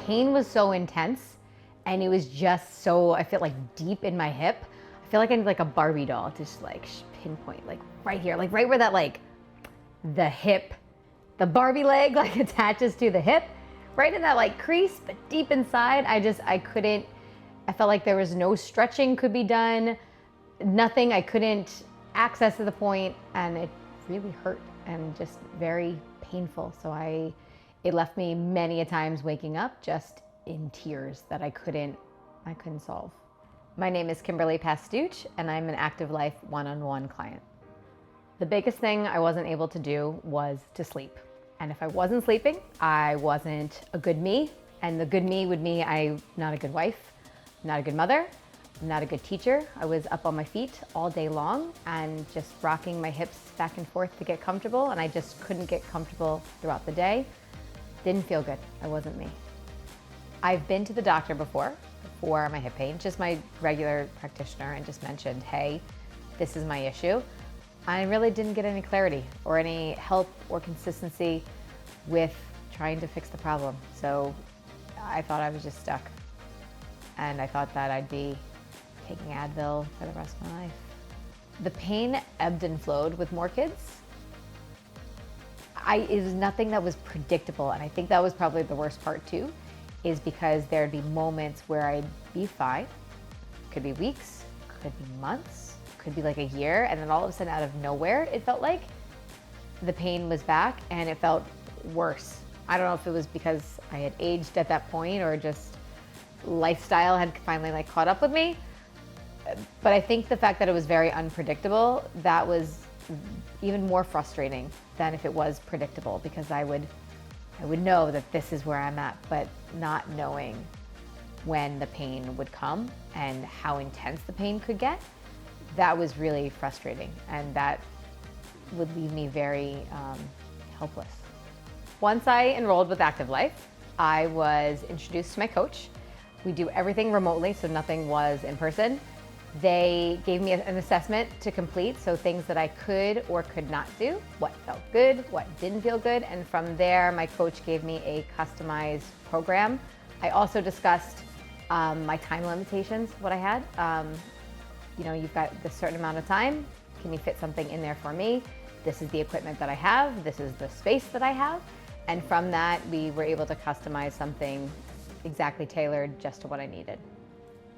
pain was so intense and it was just so, I feel like deep in my hip. I feel like I need like a Barbie doll to just like pinpoint, like right here, like right where that like the hip, the Barbie leg like attaches to the hip, right in that like crease, but deep inside, I couldn't, I felt like there was no stretching could be done, nothing, I couldn't access to the point, and it really hurt and just very painful. So it left me many a times waking up just in tears that I couldn't solve. My name is Kimberly Pastuch, and I'm an Active Life one-on-one client. The biggest thing I wasn't able to do was to sleep. And if I wasn't sleeping, I wasn't a good me. And the good me would mean I'm not a good wife, not a good mother, not a good teacher. I was up on my feet all day long and just rocking my hips back and forth to get comfortable, and I just couldn't get comfortable throughout the day. Didn't feel good. I wasn't me. I've been to the doctor before for my hip pain, just my regular practitioner, and just mentioned, hey, this is my issue. I really didn't get any clarity or any help or consistency with trying to fix the problem. So I thought I was just stuck. And I thought that I'd be taking Advil for the rest of my life. The pain ebbed and flowed with more kids. It was nothing that was predictable, and I think that was probably the worst part too, is because there'd be moments where I'd be fine. Could be weeks, could be months, could be like a year, and then all of a sudden out of nowhere, it felt like the pain was back and it felt worse. I don't know if it was because I had aged at that point or just lifestyle had finally like caught up with me. But I think the fact that it was very unpredictable, that was even more frustrating than if it was predictable, because I would know that this is where I'm at, but not knowing when the pain would come and how intense the pain could get, that was really frustrating, and that would leave me very helpless. Once I enrolled with Active Life, I was introduced to my coach. We do everything remotely, so nothing was in person. They gave me an assessment to complete, so things that I could or could not do, what felt good, what didn't feel good, and from there, my coach gave me a customized program. I also discussed my time limitations, what I had. You've got this certain amount of time. Can you fit something in there for me? This is the equipment that I have. This is the space that I have. And from that, we were able to customize something exactly tailored just to what I needed.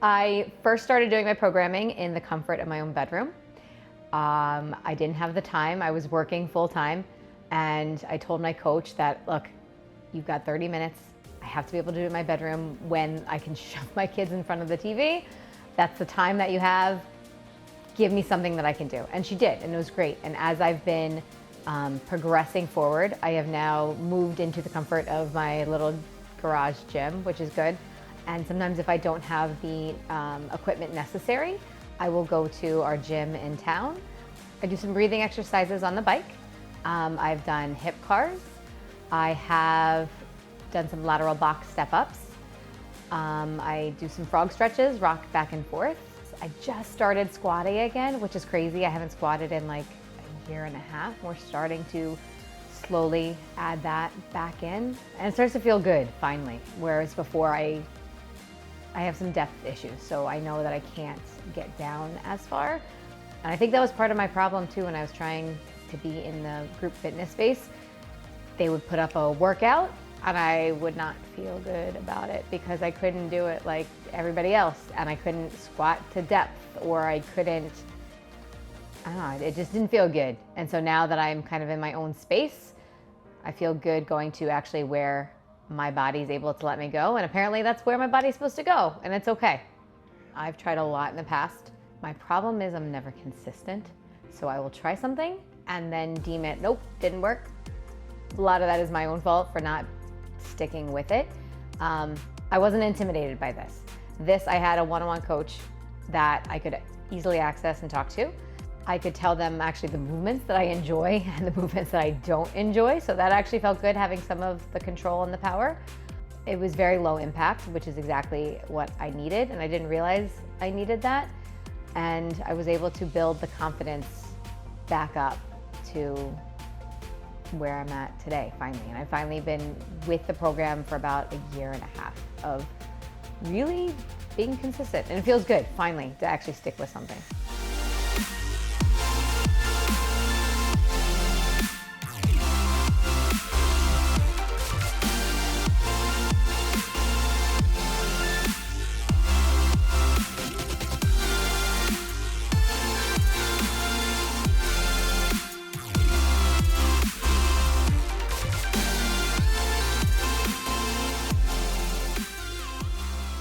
I first started doing my programming in the comfort of my own bedroom. I didn't have the time. I was working full time, and I told my coach that, look, you've got 30 minutes. I have to be able to do it in my bedroom when I can shove my kids in front of the TV. That's the time that you have. Give me something that I can do. And she did, and it was great. And as I've been progressing forward, I have now moved into the comfort of my little garage gym, which is good. And sometimes if I don't have the equipment necessary, I will go to our gym in town. I do some breathing exercises on the bike. I've done hip cars. I have done some lateral box step-ups. I do some frog stretches, rock back and forth. I just started squatting again, which is crazy. I haven't squatted in like a year and a half. We're starting to slowly add that back in. And it starts to feel good, finally. Whereas before I have some depth issues, so I know that I can't get down as far. And I think that was part of my problem too when I was trying to be in the group fitness space. They would put up a workout and I would not feel good about it because I couldn't do it like everybody else, and I couldn't squat to depth, or I couldn't, I don't know, it just didn't feel good. And so now that I'm kind of in my own space, I feel good going to actually where my body's able to let me go, and apparently that's where my body's supposed to go, and it's okay. I've tried a lot in the past. My problem is I'm never consistent, so I will try something and then deem it, nope, didn't work. A lot of that is my own fault for not sticking with it. I wasn't intimidated by this. I had a one-on-one coach that I could easily access and talk to. I could tell them actually the movements that I enjoy and the movements that I don't enjoy. So that actually felt good, having some of the control and the power. It was very low impact, which is exactly what I needed. And I didn't realize I needed that. And I was able to build the confidence back up to where I'm at today, finally. And I've finally been with the program for about a year and a half of really being consistent. And it feels good, finally, to actually stick with something.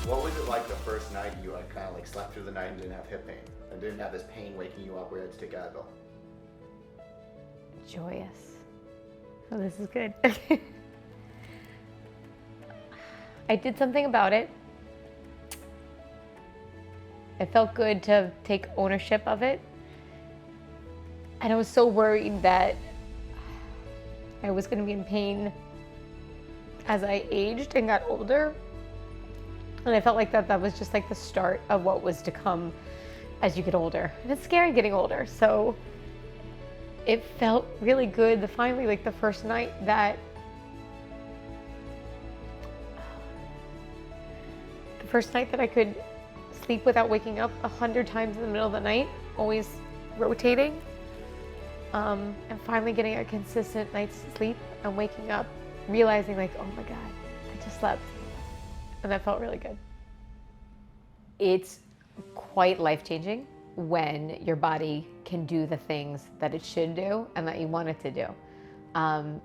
What was it like the first night you kind of slept through the night and didn't have hip pain? And didn't have this pain waking you up where you had to take Advil? Joyous. Oh, this is good. I did something about it. It felt good to take ownership of it. And I was so worried that I was going to be in pain as I aged and got older. And I felt like that was just the start of what was to come as you get older. And it's scary getting older. So it felt really good to finally, the first night that I could sleep without waking up 100 times in the middle of the night, always rotating. And finally getting a consistent night's sleep and waking up, realizing oh my God, I just slept. And that felt really good. It's quite life-changing when your body can do the things that it should do and that you want it to do.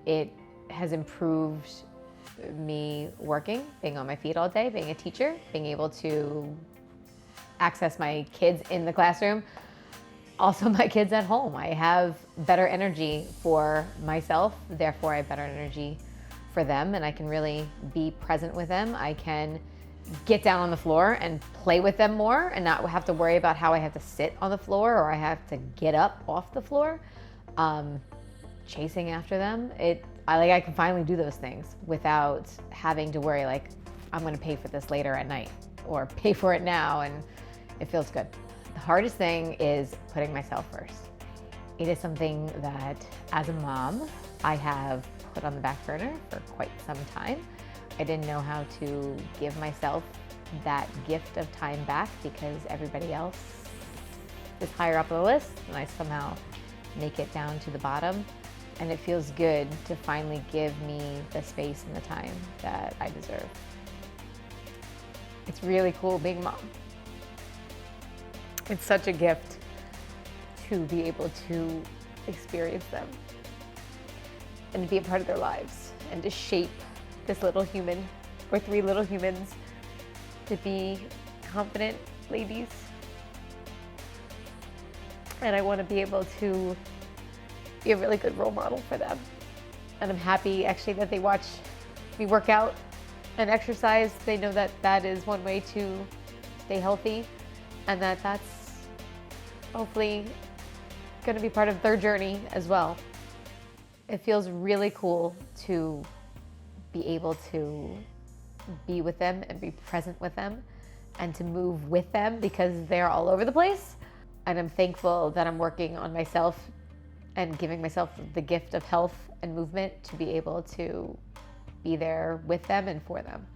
It has improved me working, being on my feet all day, being a teacher, being able to access my kids in the classroom, also my kids at home. I have better energy for myself, therefore I have better energy for them, and I can really be present with them. I can get down on the floor and play with them more and not have to worry about how I have to sit on the floor or I have to get up off the floor. Chasing after them, I can finally do those things without having to worry I'm gonna pay for this later at night or pay for it now, and it feels good. The hardest thing is putting myself first. It is something that as a mom, I have put on the back burner for quite some time. I didn't know how to give myself that gift of time back because everybody else is higher up the list and I somehow make it down to the bottom. And it feels good to finally give me the space and the time that I deserve. It's really cool being mom. It's such a gift to be able to experience them and to be a part of their lives and to shape this little human or three little humans to be confident ladies. And I want to be able to be a really good role model for them. And I'm happy actually that they watch me work out and exercise. They know that that is one way to stay healthy and that that's hopefully going to be part of their journey as well. It feels really cool to be able to be with them and be present with them and to move with them because they're all over the place. And I'm thankful that I'm working on myself and giving myself the gift of health and movement to be able to be there with them and for them.